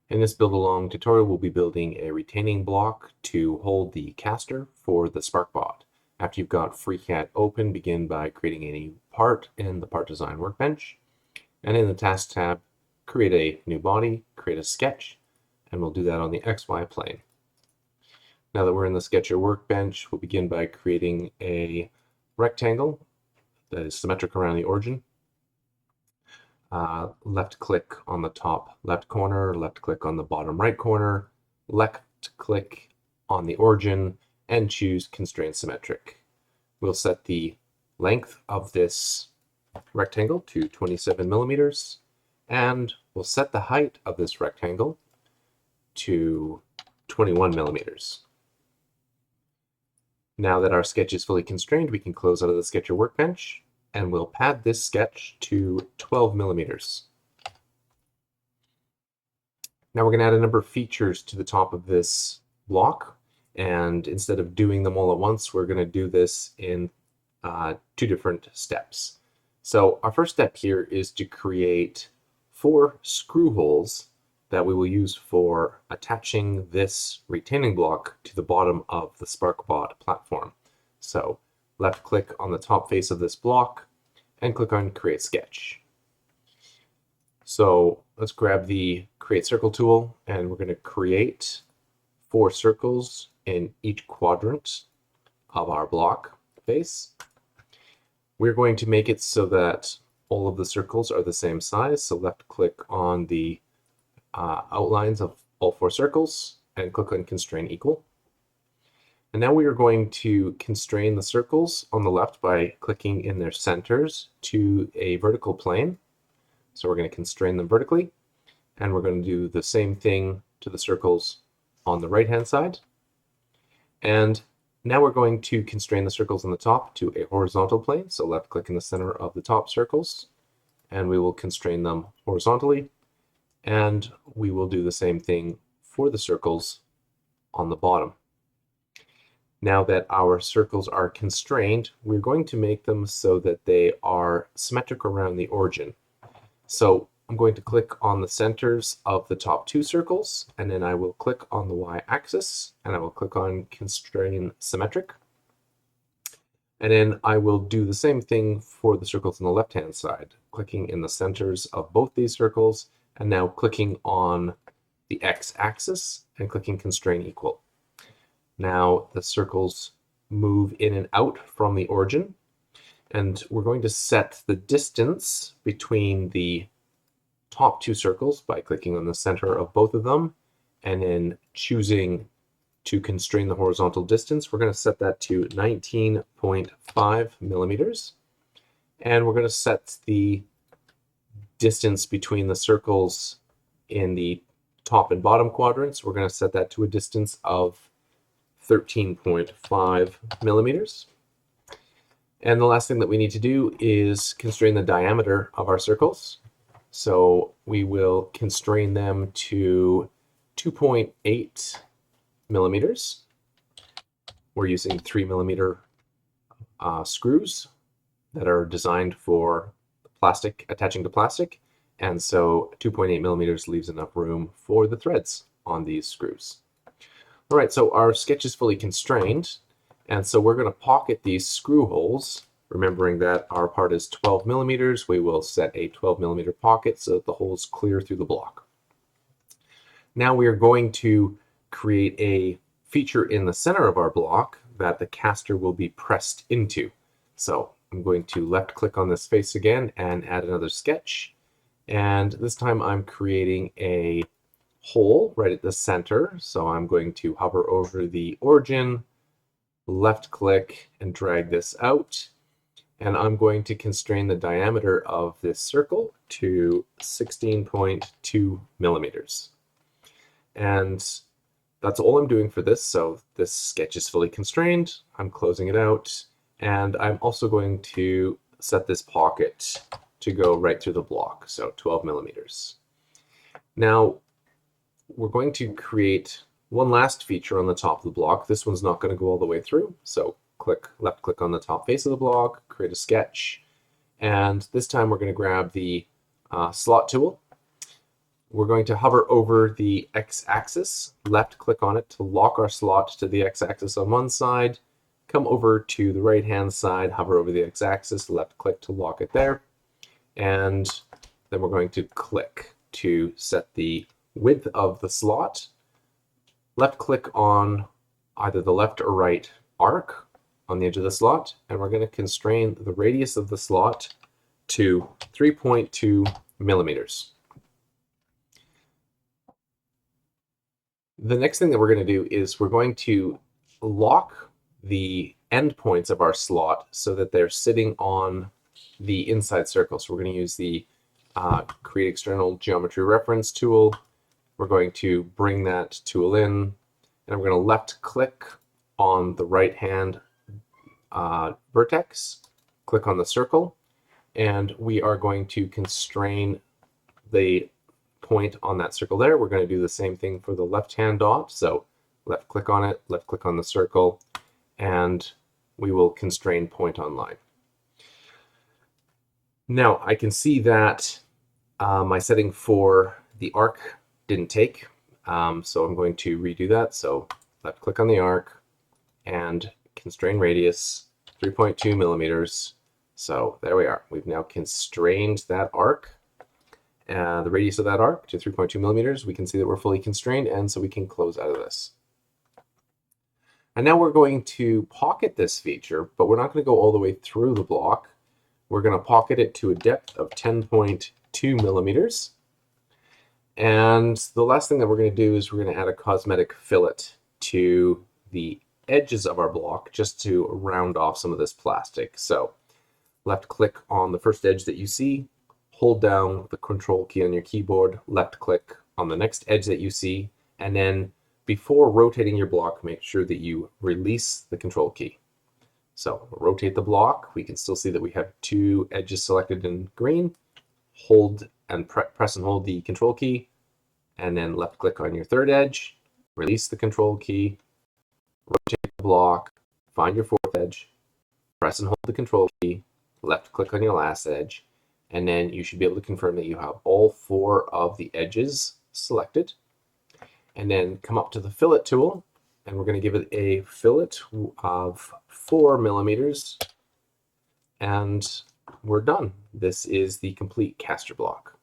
In this build along tutorial, we'll be building a retaining block to hold the caster for the SparkBot. After you've got FreeCAD open, begin by creating a new part in the part design workbench. And in the task tab, create a new body, create a sketch, and we'll do that on the XY plane. Now that we're in the Sketcher workbench, we'll begin by creating a rectangle that is symmetric around the origin. Left click on the top left corner, left click on the bottom right corner, left click on the origin, and choose Constrain Symmetric. We'll set the length of this rectangle to 27 millimeters, and we'll set the height of this rectangle to 21 millimeters. Now that our sketch is fully constrained, we can close out of the Sketcher workbench, and we'll pad this sketch to 12 millimeters. Now we're going to add a number of features to the top of this block, and instead of doing them all at once, we're going to do this in two different steps. So our first step here is to create 4 screw holes that we will use for attaching this retaining block to the bottom of the SparkBot platform. So left click on the top face of this block and click on Create Sketch. So let's grab the Create Circle tool, and we're going to create 4 circles in each quadrant of our block face. We're going to make it so that all of the circles are the same size. So left click on the outlines of all 4 circles and click on Constrain Equal. And now we are going to constrain the circles on the left by clicking in their centers to a vertical plane. So we're going to constrain them vertically, and we're going to do the same thing to the circles on the right-hand side. And now we're going to constrain the circles on the top to a horizontal plane. So left click in the center of the top circles, and we will constrain them horizontally. And we will do the same thing for the circles on the bottom. Now that our circles are constrained, we're going to make them so that they are symmetric around the origin. So I'm going to click on the centers of the top 2 circles, and then I will click on the y-axis, and I will click on Constrain Symmetric. And then I will do the same thing for the circles on the left-hand side, clicking in the centers of both these circles, and now clicking on the x-axis and clicking Constrain Equal. Now the circles move in and out from the origin, and we're going to set the distance between the top 2 circles by clicking on the center of both of them, and then choosing to constrain the horizontal distance. We're going to set that to 19.5 millimeters, and we're going to set the distance between the circles in the top and bottom quadrants. We're going to set that to a distance of 13.5 millimeters. And the last thing that we need to do is constrain the diameter of our circles. So we will constrain them to 2.8 millimeters. We're using 3 millimeter screws that are designed for plastic, attaching to plastic. And so 2.8 millimeters leaves enough room for the threads on these screws. All right, so our sketch is fully constrained, and so we're going to pocket these screw holes. Remembering that our part is 12 millimeters, we will set a 12 millimeter pocket so that the holes clear through the block. Now we are going to create a feature in the center of our block that the caster will be pressed into. So I'm going to left click on this face again and add another sketch. And this time I'm creating a hole right at the center. So I'm going to hover over the origin, left click, and drag this out. And I'm going to constrain the diameter of this circle to 16.2 millimeters. And that's all I'm doing for this. So this sketch is fully constrained. I'm closing it out. And I'm also going to set this pocket to go right through the block, so 12 millimeters. Now, we're going to create one last feature on the top of the block. This one's not going to go all the way through, so left click on the top face of the block, create a sketch, and this time we're going to grab the slot tool. we're going to hover over the x-axis, left click on it to lock our slot to the x-axis on one side, come over to the right hand side, hover over the x-axis, left click to lock it there, and then we're going to click to set the width of the slot. Left click on either the left or right arc on the edge of the slot, and we're going to constrain the radius of the slot to 3.2 millimeters. The next thing that we're going to do is we're going to lock the endpoints of our slot so that they're sitting on the inside circle. So we're going to use the Create External Geometry Reference tool. We're going to bring that tool in, and we're going to left click on the right hand vertex, click on the circle, and we are going to constrain the point on that circle there. We're going to do the same thing for the left hand dot. So left click on it, left click on the circle, and we will constrain point on line. Now I can see that my setting for the arc didn't take, so I'm going to redo that. So left click on the arc and constrain radius 3.2 millimeters. So there we are. We've now constrained that arc, the radius of that arc to 3.2 millimeters. We can see that we're fully constrained, and so we can close out of this. And now we're going to pocket this feature, but we're not going to go all the way through the block. We're going to pocket it to a depth of 10.2 millimeters. And the last thing that we're going to do is we're going to add a cosmetic fillet to the edges of our block just to round off some of this plastic. So left click on the first edge that you see, hold down the control key on your keyboard, left click on the next edge that you see, and then before rotating your block, make sure that you release the control key. So rotate the block. We can still see that we have two edges selected in green. Hold and press and hold the control key, and then left click on your third edge, release the control key, rotate the block, find your fourth edge, press and hold the control key, left click on your last edge, and then you should be able to confirm that you have all four of the edges selected. And then come up to the fillet tool, and we're going to give it a fillet of 4 millimeters, and we're done. This is the complete caster block.